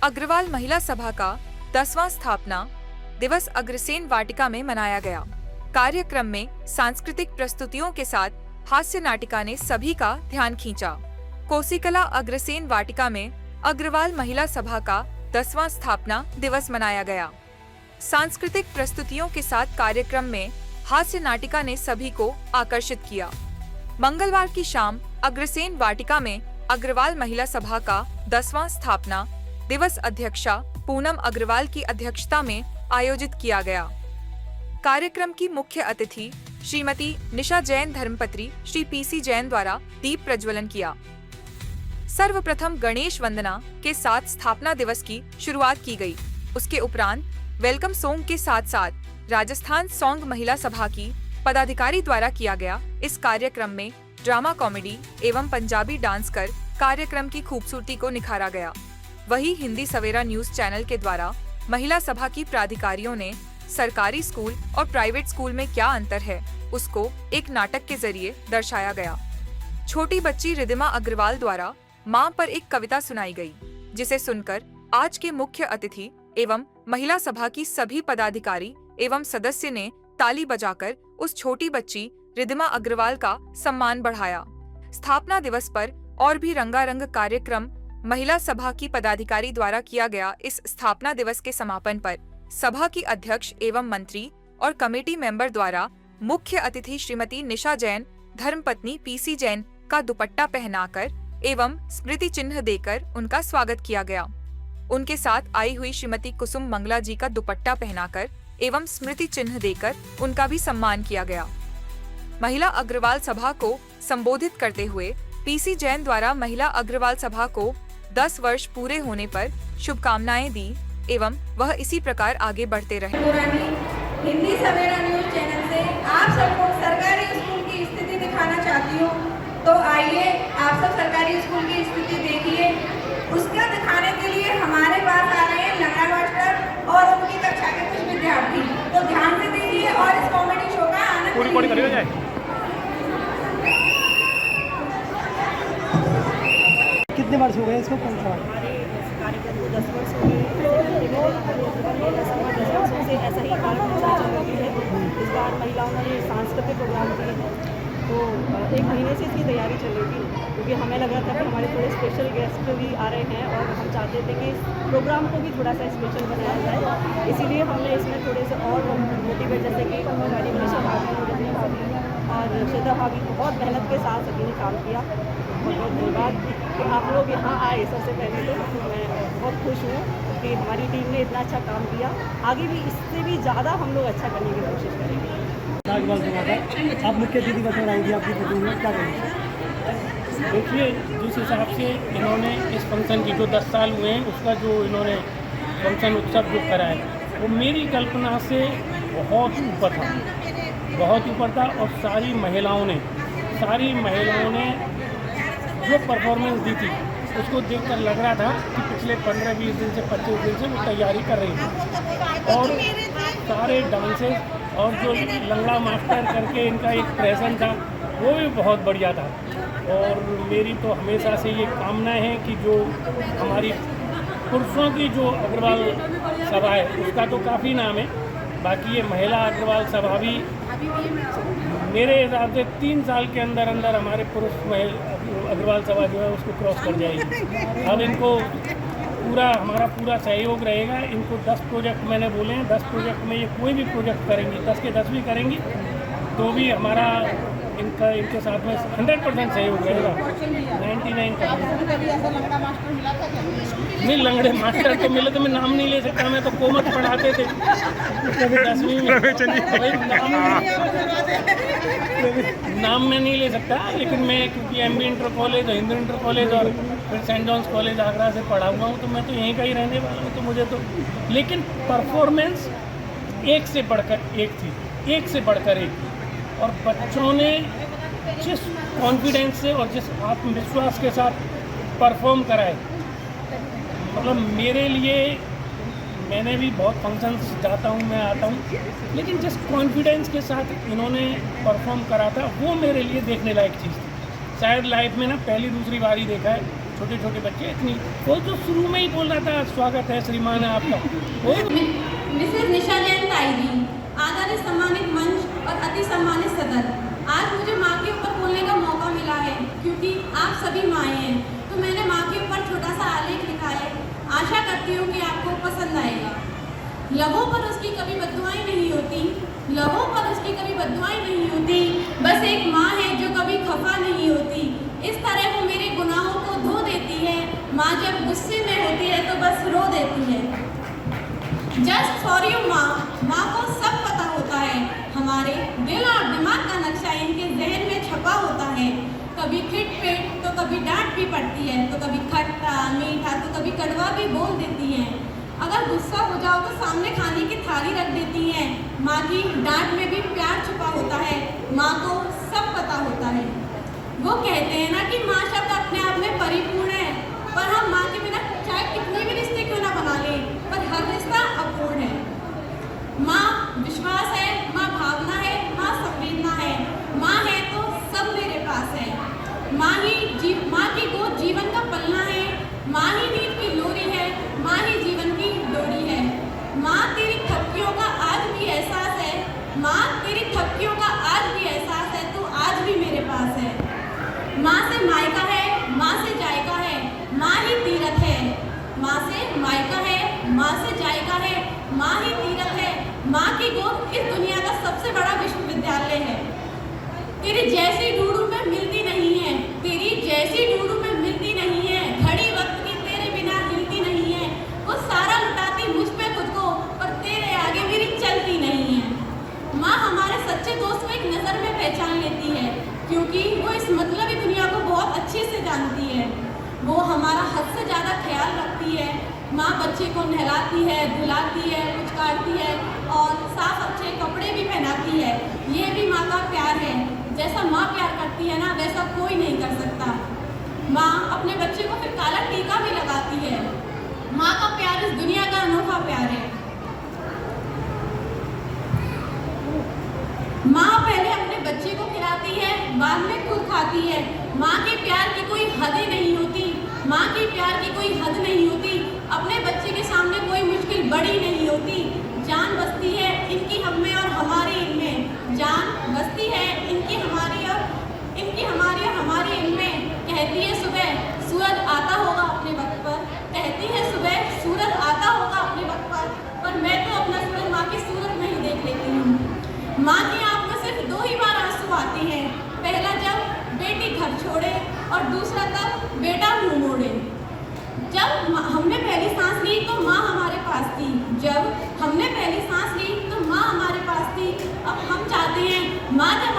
अग्रवाल महिला सभा का 10वां स्थापना दिवस अग्रसेन वाटिका में मनाया गया। कार्यक्रम में सांस्कृतिक प्रस्तुतियों के साथ हास्य नाटिका ने सभी का ध्यान खींचा। कोसीकला अग्रसेन वाटिका में अग्रवाल महिला सभा का 10वां स्थापना दिवस मनाया गया। सांस्कृतिक प्रस्तुतियों के साथ कार्यक्रम में हास्य नाटिका ने सभी को आकर्षित किया। मंगलवार की शाम अग्रसेन वाटिका में अग्रवाल महिला सभा का 10वां स्थापना दिवस अध्यक्षा पूनम अग्रवाल की अध्यक्षता में आयोजित किया गया। कार्यक्रम की मुख्य अतिथि श्रीमती निशा जैन धर्मपत्री श्री पीसी जैन द्वारा दीप प्रज्वलन किया। सर्वप्रथम गणेश वंदना के साथ स्थापना दिवस की शुरुआत की गई। उसके उपरांत वेलकम सॉन्ग के साथ साथ राजस्थान सॉन्ग महिला सभा की पदाधिकारी द्वारा किया गया। इस कार्यक्रम में ड्रामा कॉमेडी एवं पंजाबी डांस कर कार्यक्रम की खूबसूरती को निखारा गया। वहीं हिंदी सवेरा न्यूज चैनल के द्वारा महिला सभा की प्राधिकारियों ने सरकारी स्कूल और प्राइवेट स्कूल में क्या अंतर है उसको एक नाटक के जरिए दर्शाया गया। छोटी बच्ची रिदिमा अग्रवाल द्वारा मां पर एक कविता सुनाई गई, जिसे सुनकर आज के मुख्य अतिथि एवं महिला सभा की सभी पदाधिकारी एवं सदस्य ने ताली बजाकर उस छोटी बच्ची रिदिमा अग्रवाल का सम्मान बढ़ाया। स्थापना दिवस पर और भी रंगारंग कार्यक्रम महिला सभा की पदाधिकारी द्वारा किया गया। इस स्थापना दिवस के समापन पर सभा की अध्यक्ष एवं मंत्री और कमेटी मेंबर द्वारा मुख्य अतिथि श्रीमती निशा जैन धर्मपत्नी पीसी जैन का दुपट्टा पहनाकर एवं स्मृति चिन्ह देकर उनका स्वागत किया गया। उनके साथ आई हुई श्रीमती कुसुम मंगला जी का दुपट्टा पहनाकर एवं स्मृति चिन्ह देकर उनका भी सम्मान किया गया। महिला अग्रवाल सभा को संबोधित करते हुए पीसी जैन द्वारा महिला अग्रवाल सभा को 10 वर्ष पूरे होने पर शुभकामनाएं दी एवं वह इसी प्रकार आगे बढ़ते रहे। हिंदी सवेरा न्यूज चैनल से आप सबको सरकारी स्कूल की स्थिति दिखाना चाहती हूँ, तो आइए आप सब सरकारी स्कूल की स्थिति देखिए। उसका दिखाने के लिए हमारे पास आ रहे हैं लंगड़ा मास्टर और उनकी कक्षा के कुछ विद्यार्थी, तो ध्यान से देखिए और इस कॉमेडी शो का आनंद लीजिए। कितने वर्ष हो गए इसको? कौन सा कार्यक्रम को 10 वर्ष हो गए। 10 वर्षों से ऐसा ही कार्यक्रम चल रही है। इस बार महिलाओं ने सांस्कृतिक प्रोग्राम किए हैं, तो 1 महीने से इसकी तैयारी चल रही थी, क्योंकि हमें लग रहा था कि हमारे थोड़े स्पेशल गेस्ट भी आ रहे हैं और हम चाहते थे कि इस प्रोग्राम को भी थोड़ा सा स्पेशल बनाया जाए। इसीलिए हमने इसमें थोड़े से और मोटिवेट, जैसे कि हमारी मनीषा भाभी और श्वेता भाभी बहुत मेहनत के साथ सभी ने काम किया। बहुत धन्यवाद कि आप लोग यहाँ आए। सबसे पहले तो मैं बहुत खुश हूँ कि हमारी टीम ने इतना अच्छा काम किया। आगे भी इससे भी ज़्यादा हम लोग अच्छा करने की कोशिश करेंगे। आप मुख्य अतिथि बताएंगे आपकी प्रतिनिधि क्या करेंगे? देखिए, जिस हिसाब से इन्होंने इस फंक्शन की जो 10 साल हुए हैं उसका जो इन्होंने फंक्शन उत्सव जो करा है वो मेरी कल्पना से बहुत ऊपर था, बहुत ऊपर था। और सारी महिलाओं ने जो परफॉर्मेंस दी थी उसको देखकर लग रहा था कि पिछले 15-20 दिन से 25 दिन से वो तैयारी कर रही थी। और सारे डांसेस और जो लंगड़ा मास्टर करके इनका एक प्रेजेंट था वो भी बहुत बढ़िया था। और मेरी तो हमेशा से ये कामना है कि जो हमारी पुरुषों की जो अग्रवाल सभा है उसका तो काफ़ी नाम है, बाकी ये महिला अग्रवाल सभा भी मेरे हिसाब से 3 साल के अंदर अंदर हमारे पुरुष अग्रवाल सभा जो है उसको क्रॉस कर जाएगी। अब इनको हमारा पूरा सहयोग रहेगा। इनको 10 प्रोजेक्ट मैंने बोले हैं, 10 प्रोजेक्ट में ये कोई भी प्रोजेक्ट करेंगी, 10 के 10 भी करेंगी तो भी हमारा इनके साथ में 100% सहयोग रहेगा। 99 नहीं, लंगड़े मास्टर तो मिले तो मैं नाम नहीं ले सकता, मैं तो कोमत पढ़ाते थे 10वीं में। नाम मैं नहीं ले सकता, लेकिन मैं क्योंकि MB इंटर कॉलेज और हिंदू इंटर कॉलेज और फिर सेंट जॉन्स कॉलेज आगरा से पढ़ा हुआ हूँ, तो मैं तो यहीं का ही रहने वाला हूँ। तो मुझे तो लेकिन परफॉर्मेंस एक से बढ़कर एक थी, एक से बढ़कर एक थी। और बच्चों ने जिस कॉन्फिडेंस से और जिस आत्मविश्वास के साथ परफॉर्म कराए, मतलब मेरे लिए, मैंने भी बहुत फंक्शंस जाता हूँ, मैं आता हूँ, लेकिन जिस कॉन्फिडेंस के साथ इन्होंने परफॉर्म करा था वो मेरे लिए देखने लायक चीज़ थी। शायद लाइफ में ना पहली दूसरी बार ही देखा है छोटे छोटे बच्चे इतनी, वो जो शुरू में ही बोल रहा था स्वागत है श्रीमान आपका, वो मिसेस निशा जैन ताई जी, आदरणीय सम्मानित मंच और अति सम्मानित सदन, आज मुझे माँ के ऊपर बोलने का मौका मिला है क्योंकि आप सभी माएँ हैं, तो मैंने माँ के ऊपर छोटा सा आलेख लिखा है। आशा करती हूँ कि आपको पसंद आएगा। लबों पर उसकी कभी बद्दुआएं नहीं होती, लबों पर उसकी कभी बद्दुआएं नहीं होती, बस एक माँ है जो कभी खफा नहीं होती। इस तरह वो मेरे गुनाहों को धो देती है। माँ जब गुस्से में होती है तो बस रो देती है। जस्ट फॉर यू माँ, माँ को सब पता होता है। हमारे दिल और दिमाग का नक्शा इनके जहन में छपा होता है। कभी खिटपिट तो कभी डांट भी पड़ती है, तो कभी खट्टा मीठा तो कभी कड़वा भी बोल देती हैं। अगर गुस्सा हो जाओ तो सामने खाने की थाली रख देती हैं। माँ की डांट में भी प्यार छुपा होता है। माँ को सब पता होता है। वो कहते हैं ना कि माँ शब्द अपने आप में परिपूर्ण है, पर हम माँ के बिना चाहे कितने भी रिश्ते क्यों ना बना लें, पर हर रिश्ता अपूर्ण है। माँ विश्वास है, माँ भावना है, माँ संवेदना है। माँ है तो सब मेरे पास है। माँ की गोद जीवन का पलना है। माँ ही नींद की लोरी है, माँ ही जीवन की डोरी है। माँ तेरी थपकियों का आज भी एहसास है, माँ तेरी थपकियों का आज भी एहसास है, तू आज भी मेरे पास है। माँ से मायका है, माँ से जायका है, माँ ही तीरथ है। माँ से मायका है, माँ से जायका है, माँ ही तीरथ है। माँ की गोद इस दुनिया का सबसे बड़ा विश्वविद्यालय है। तेरी जैसी ढूंढूं मैं मिलती नहीं है, तेरी जैसी ढूंढूं मैं मिलती नहीं है। घड़ी वक्त की तेरे बिना हिलती नहीं है। वो सारा लुटाती मुझ पे खुद को, पर तेरे आगे मेरी चलती नहीं है। माँ हमारे सच्चे दोस्त को एक नज़र में पहचान लेती है, क्योंकि वो इस मतलबी दुनिया को बहुत अच्छे से जानती है। वो हमारा हद से ज़्यादा ख्याल रखती है। माँ बच्चे को नहलाती है, धुलाती है, पुचकारती है और साफ अच्छे कपड़े भी पहनाती है। ये भी माँ का प्यार है। जैसा माँ प्यार करती है ना, वैसा कोई नहीं कर सकता। माँ अपने बच्चे को फिर काला टीका भी लगाती है। माँ का प्यार इस दुनिया का अनोखा प्यार है। माँ पहले अपने बच्चे को खिलाती है, बाद में खुद खाती है। माँ के प्यार की कोई हदें नहीं होती, माँ के प्यार की कोई हद नहीं होती। अपने बच्चे के सामने कोई मुश्किल बड़ी नहीं होती। जान बसती है इनकी हम में और हमारी इनमें, जान बसती है इनकी हमारी और हमारी इनमें। कहती है सुबह सूरज आता होगा अपने वक्त पर, कहती है सुबह सूरज आता होगा अपने वक्त पर मैं तो अपना सूरज माँ की सूरत में ही देख लेती हूँ। माँ की आँख में सिर्फ 2 ही बार आंसू आते हैं, पहला जब बेटी घर छोड़े और दूसरा तब बेटा मुँह मोड़े। जब हमने पहली सांस ली तो माँ हमारे पास थी, जब हमने पहली सांस ली तो माँ हमारे पास थी। अब हम चाहते हैं माँ जब